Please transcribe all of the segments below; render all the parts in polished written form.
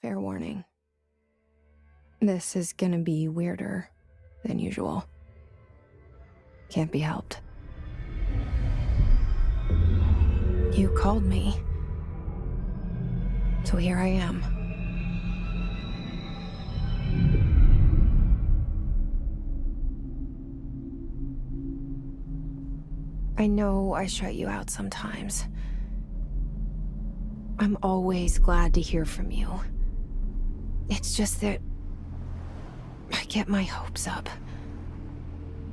Fair warning. This is gonna be weirder than usual. Can't be helped. You called me. So here I am. I know I shut you out sometimes. I'm always glad to hear from you. It's just that I get my hopes up.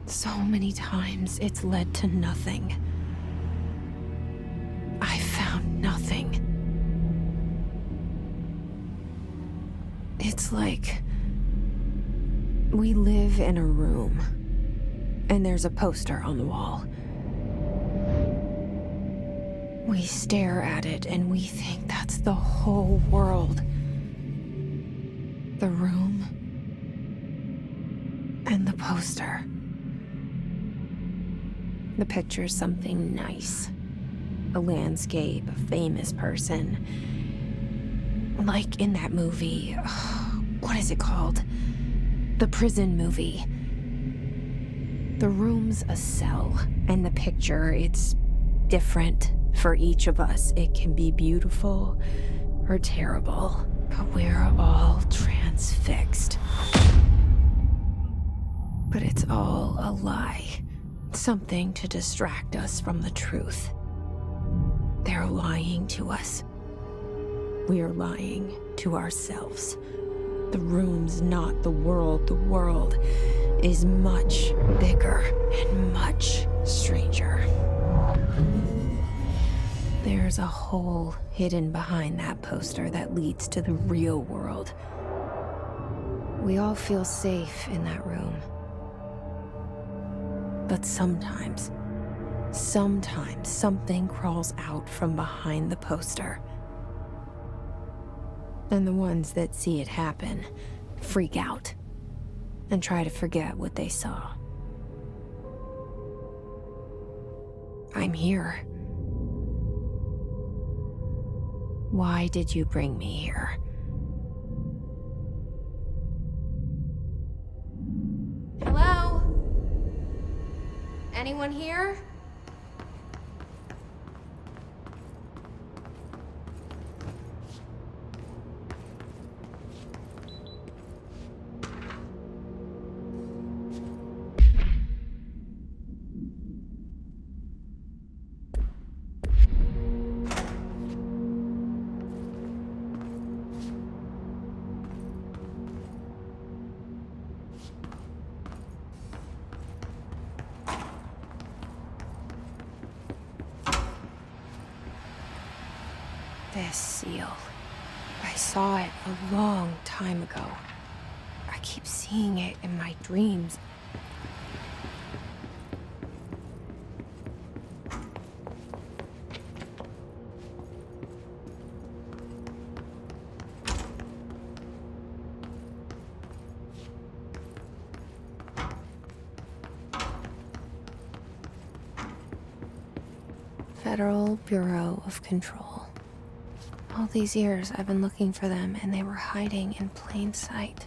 So many times it's led to nothing. I found nothing. It's like we live in a room, and there's a poster on the wall. We stare at it and we think that's the whole world. The room and the poster. The picture's something nice. A landscape, a famous person. Like in that movie, what is it called? The prison movie. The room's a cell, and the picture, it's different for each of us. It can be beautiful or terrible, but we're all transfixed. But it's all a lie. Something to distract us from the truth. They're lying to us. We're lying to ourselves. The room's not the world. The world is much bigger and much stranger. There's a hole hidden behind that poster that leads to the real world. We all feel safe in that room. But sometimes something crawls out from behind the poster. And the ones that see it happen freak out and try to forget what they saw. I'm here. Why did you bring me here? Hello? Anyone here? This seal. I saw it a long time ago. I keep seeing it in my dreams. Federal Bureau of Control. All these years I've been looking for them, and they were hiding in plain sight.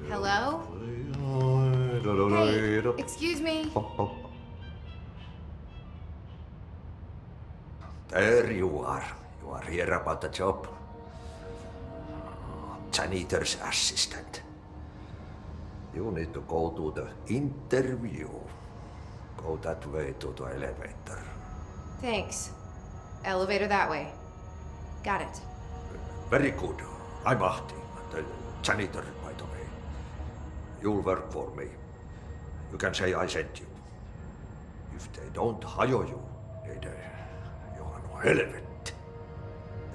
Hello? Hey, excuse me. There you are. You are here about the job. Janitor's assistant. You need to go to the interview. Go that way to the elevator. Thanks. Elevator that way. Got it. Very good. I'm Ahti, the janitor, by the way. You'll work for me. You can say I sent you. If they don't hire you, then you are no helvet.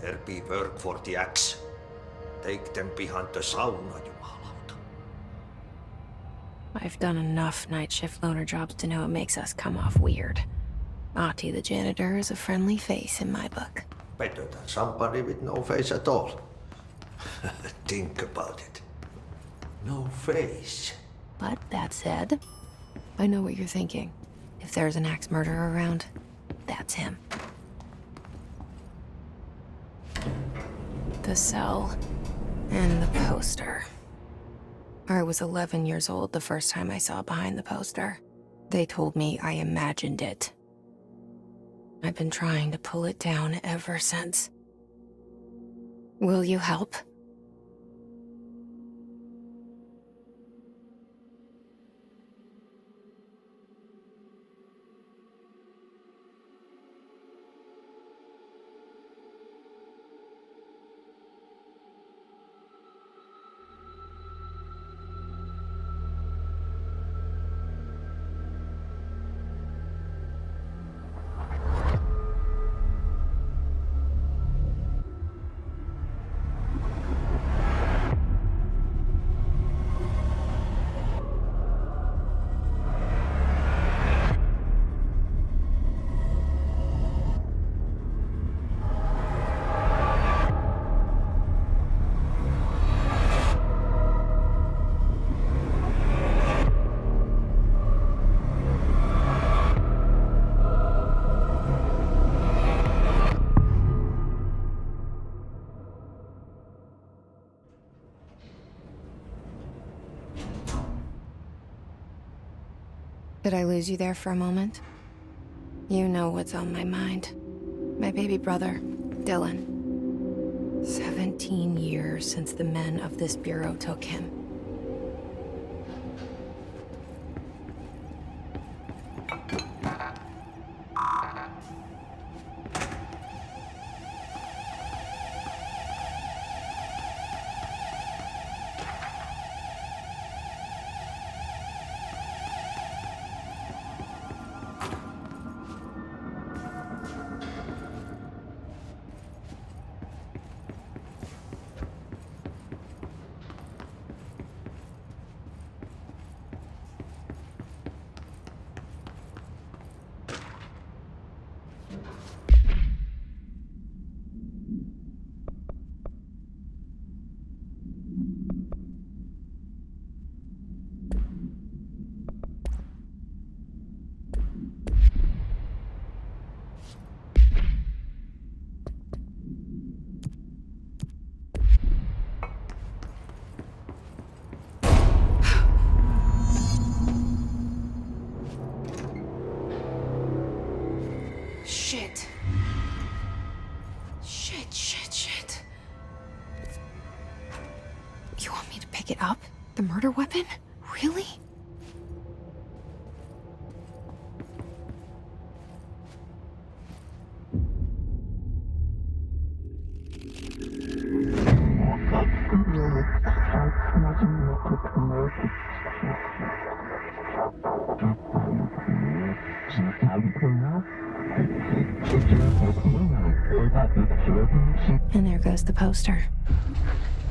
There be work for the axe. Take them behind the sauna, jumalauta. I've done enough night shift loner jobs to know it makes us come off weird. Ahti the janitor is a friendly face in my book. Better than somebody with no face at all. Think about it. No face. But that said, I know what you're thinking. If there's an axe murderer around, that's him. The cell and the poster. I was 11 years old the first time I saw behind the poster. They told me I imagined it. I've been trying to pull it down ever since. Will you help? Did I lose you there for a moment? You know what's on my mind. My baby brother, Dylan. 17 years since the men of this bureau took him. Shit. Shit. You want me to pick it up? The murder weapon? Really? And there goes the poster.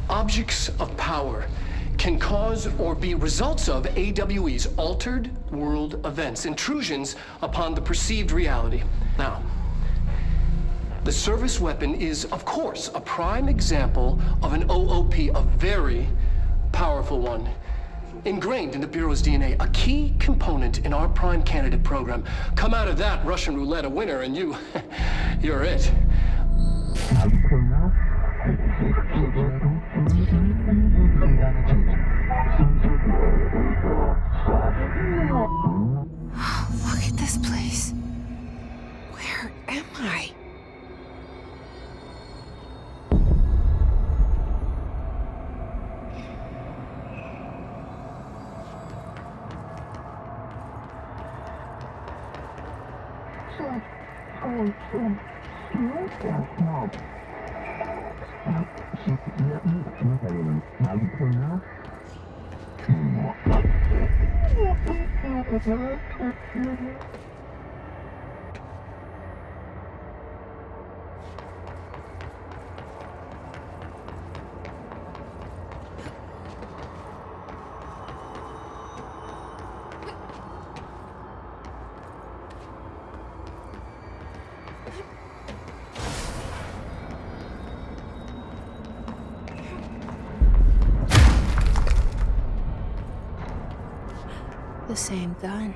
Objects of power can cause or be results of AWE's altered world events, intrusions upon the perceived reality. Now, the service weapon is, of course, a prime example of an OOP, a very powerful one. Ingrained in the Bureau's DNA, a key component in our prime candidate program. Come out of that Russian roulette a winner and you're it. Look at this place. Where am I? The same gun.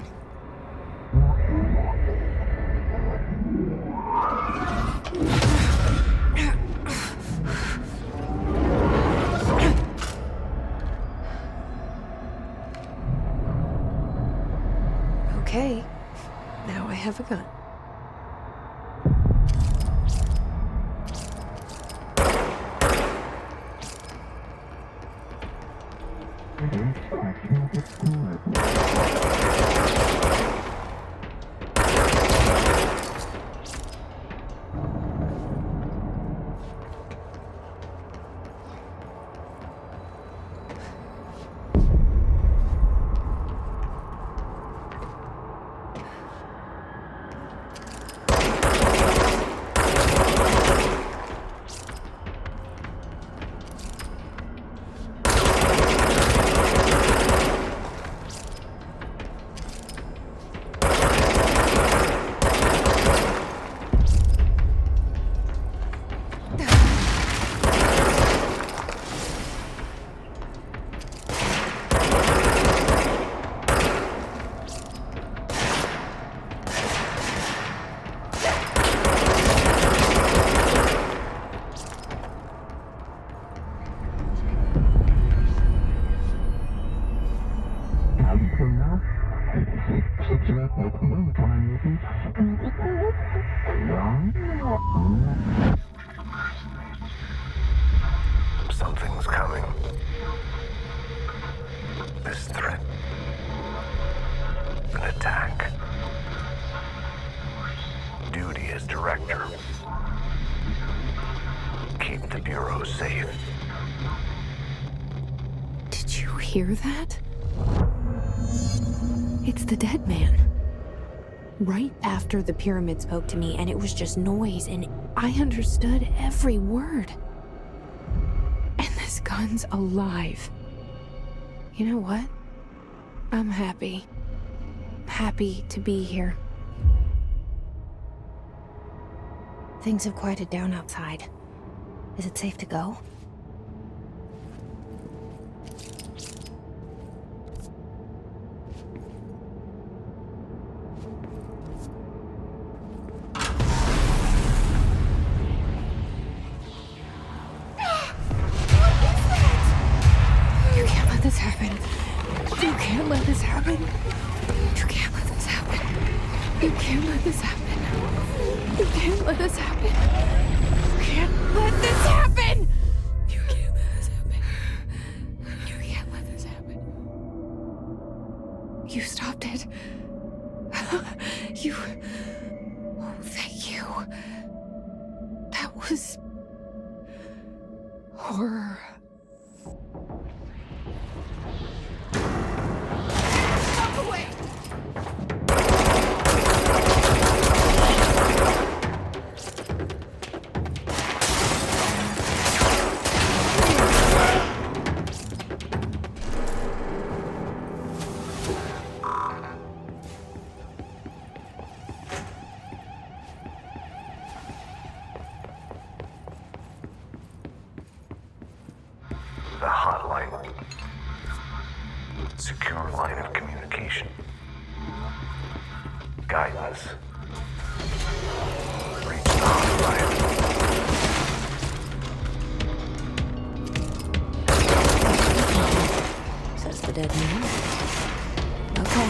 Okay, now I have a gun. Something's coming. This threat. An attack. Duty as director. Keep the Bureau safe. Did you hear that? It's the dead man. Right after the pyramid spoke to me, and it was just noise, and I understood every word. And this gun's alive. You know what? I'm happy. Happy to be here. Things have quieted down outside. Is it safe to go? This happen. You can't let this happen. You can't let this happen. You can't let this happen. You can't let this happen. You can't let this happen. You can't let this happen. You can't let this happen. You stopped it. You. Oh, thank you. That was horror. The hotline. Secure line of communication. Guidance. Reach the hotline. Says the dead man. Okay.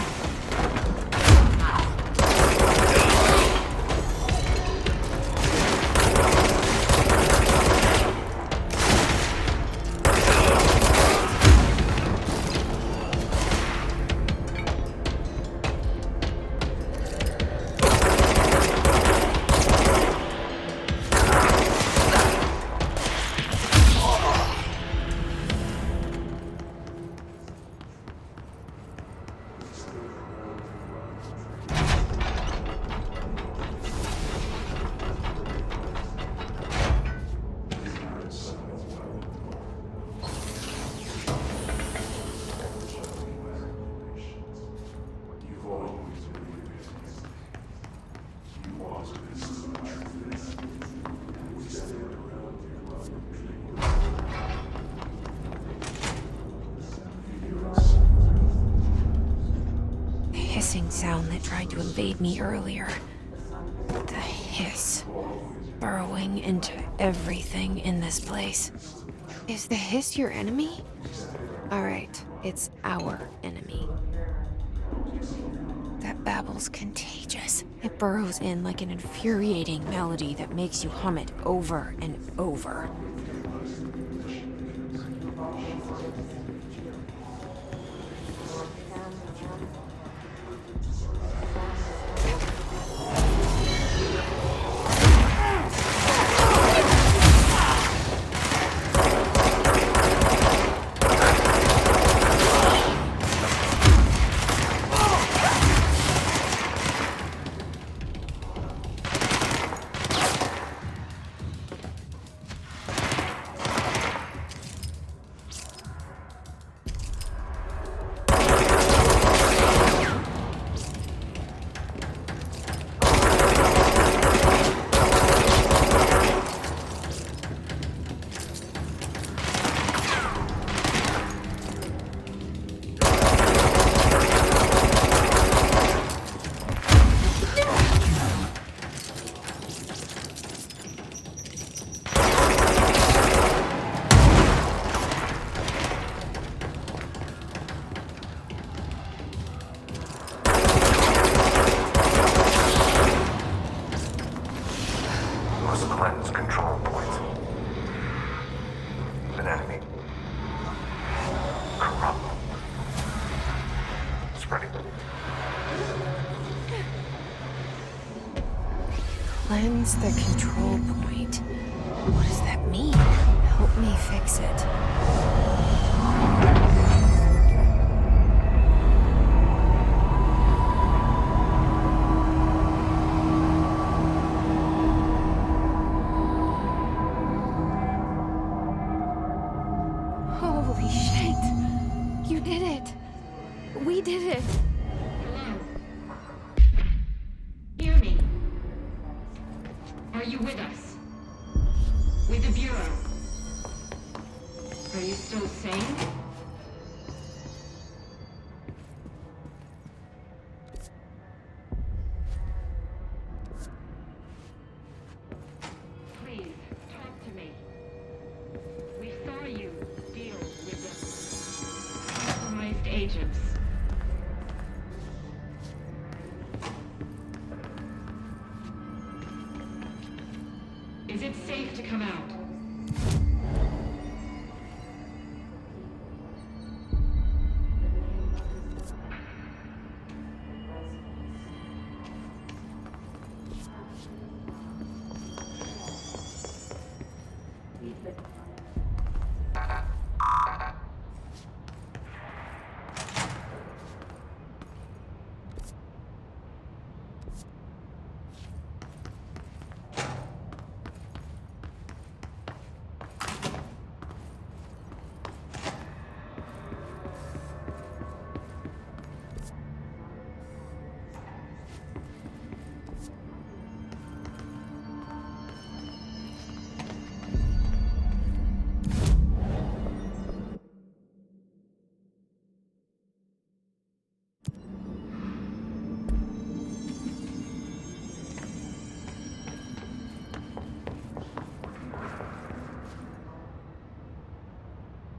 that tried to invade me earlier. The hiss. Burrowing into everything in this place. Is the hiss your enemy? Alright, it's our enemy. That babble's contagious. It burrows in like an infuriating melody that makes you hum it over and over. Must cleanse control points. An enemy. Corrupt. Spreading. Cleanse the control point. What does that mean? Help me fix it. Holy shit! You did it! We did it! Hello? Hear me? Are you with us? With the Bureau? Are you still sane? Please, talk to me. We saw you deal with the compromised agents. Is it safe to come out?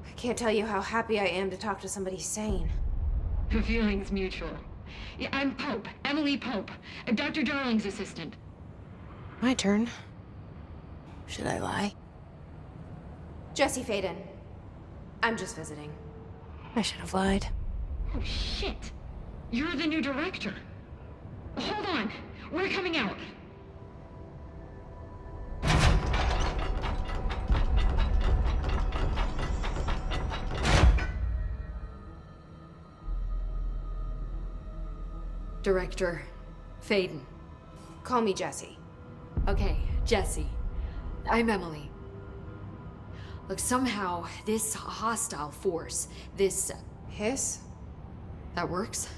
I can't tell you how happy I am to talk to somebody sane. The feeling's mutual. Yeah, I'm Pope, Emily Pope, Dr. Darling's assistant. My turn. Should I lie? Jesse Faden. I'm just visiting. I should have lied. Oh, shit. You're the new director. Hold on. We're coming out. Director Faden. Call me Jesse. Okay, Jesse. I'm Emily. Look, somehow this hostile force, this... Hiss? that works?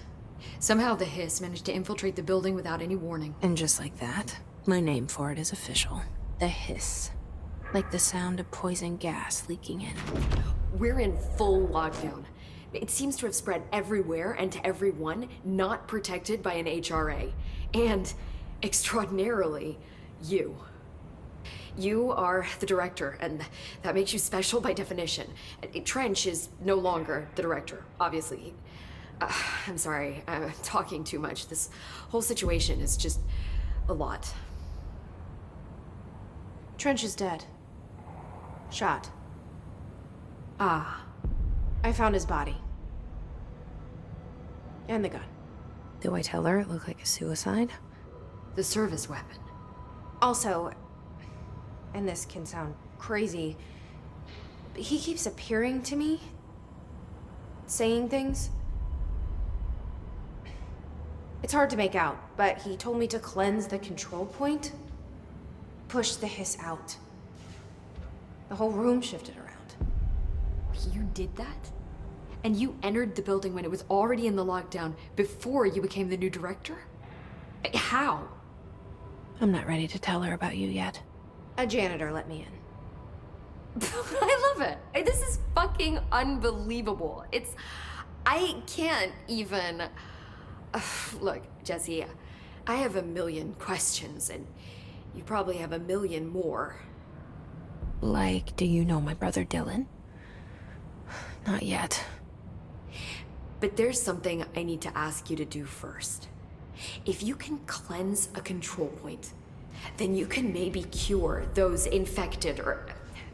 Somehow the hiss managed to infiltrate the building without any warning. And just like that, my name for it is official. The hiss. Like the sound of poison gas leaking in. We're in full lockdown. It seems to have spread everywhere and to everyone not protected by an HRA. And, extraordinarily, you. You are the director, and that makes you special by definition. Trench is no longer the director, obviously. I'm sorry, I'm talking too much. This whole situation is just a lot. Trench is dead. Shot. Ah, I found his body. And the gun. Do I tell her it looked like a suicide? the service weapon. Also, and this can sound crazy, but he keeps appearing to me, saying things. It's hard to make out, but he told me to cleanse the control point, push the hiss out. The whole room shifted around. You did that? And you entered the building when it was already in the lockdown before you became the new director? How? I'm not ready to tell her about you yet. A janitor let me in. I love it. This is fucking unbelievable. I can't even... Look, Jesse, I have a million questions, and you probably have a million more. Like, do you know my brother Dylan? Not yet. But there's something I need to ask you to do first. If you can cleanse a control point, then you can maybe cure those infected or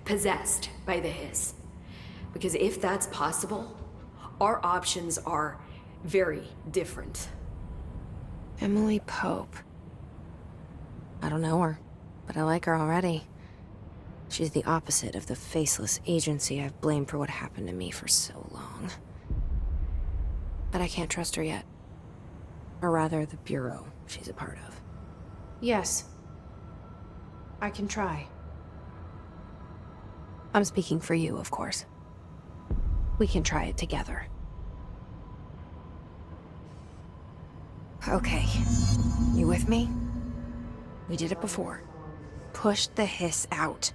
possessed by the hiss. Because if that's possible, our options are very different. Emily Pope. I don't know her, but I like her already. She's the opposite of the faceless agency I've blamed for what happened to me for so long. But I can't trust her yet. Or rather, the bureau she's a part of. Yes. I can try. I'm speaking for you, of course. We can try it together. Okay. You with me? We did it before. Push the hiss out.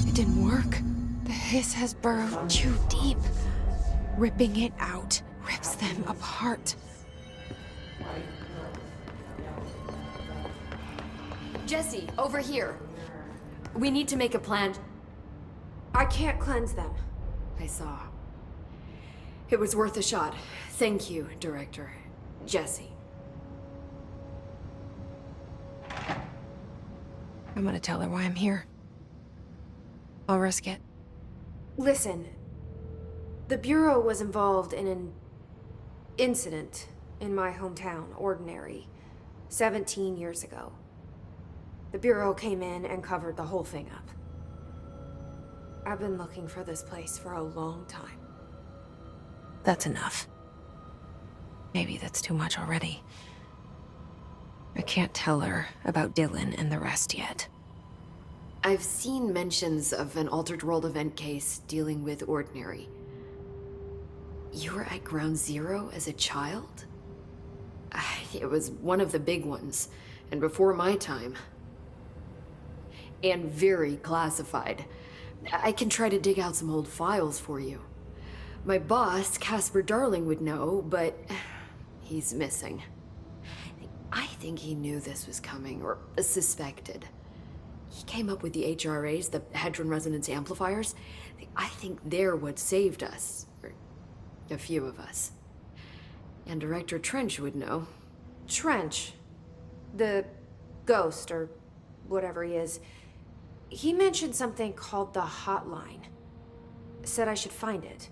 It didn't work. The hiss has burrowed too deep. Ripping it out rips them apart. Jesse, over here. We need to make a plan. I can't cleanse them. I saw. It was worth a shot. Thank you, Director. Jesse. I'm gonna tell her why I'm here. I'll risk it. Listen, the Bureau was involved in an incident in my hometown, Ordinary, 17 years ago. The Bureau came in and covered the whole thing up. I've been looking for this place for a long time. That's enough. Maybe that's too much already. I can't tell her about Dylan and the rest yet. I've seen mentions of an Altered World event case dealing with Ordinary. You were at Ground Zero as a child? It was one of the big ones, and before my time. And very classified. I can try to dig out some old files for you. My boss, Casper Darling, would know, but he's missing. I think he knew this was coming, or suspected. He came up with the HRAs, the Hadron Resonance Amplifiers. I think they're what saved us. Or a few of us. And Director Trench would know. Trench? The ghost, or whatever he is, he mentioned something called the hotline. Said I should find it.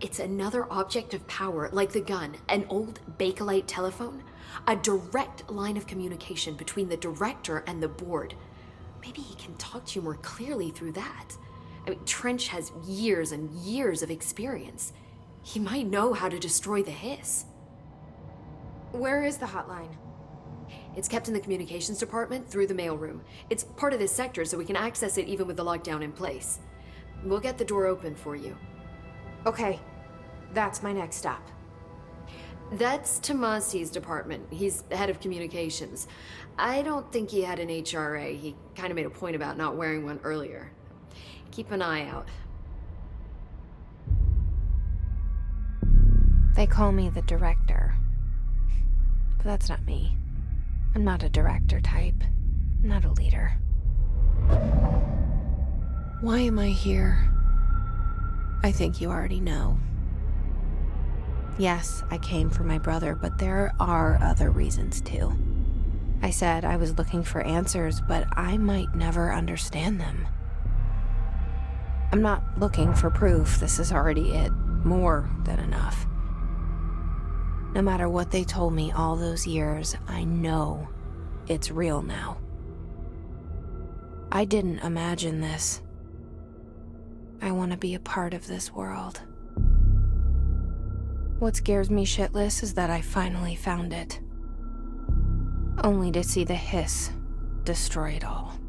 It's another object of power, like the gun, an old Bakelite telephone, a direct line of communication between the director and the board. Maybe he can talk to you more clearly through that. I mean, Trench has years and years of experience. He might know how to destroy the hiss. Where is the hotline? It's kept in the communications department through the mailroom. It's part of this sector, so we can access it even with the lockdown in place. We'll get the door open for you. Okay, that's my next stop. That's Tomasi's department. He's head of communications. I don't think he had an HRA. He kind of made a point about not wearing one earlier. Keep an eye out. They call me the director. But that's not me. I'm not a director type. I'm not a leader. Why am I here? I think you already know. Yes, I came for my brother, but there are other reasons too. I said I was looking for answers, but I might never understand them. I'm not looking for proof. This is already it. More than enough. No matter what they told me all those years, I know it's real now. I didn't imagine this. I want to be a part of this world. What scares me shitless is that I finally found it. Only to see the hiss destroy it all.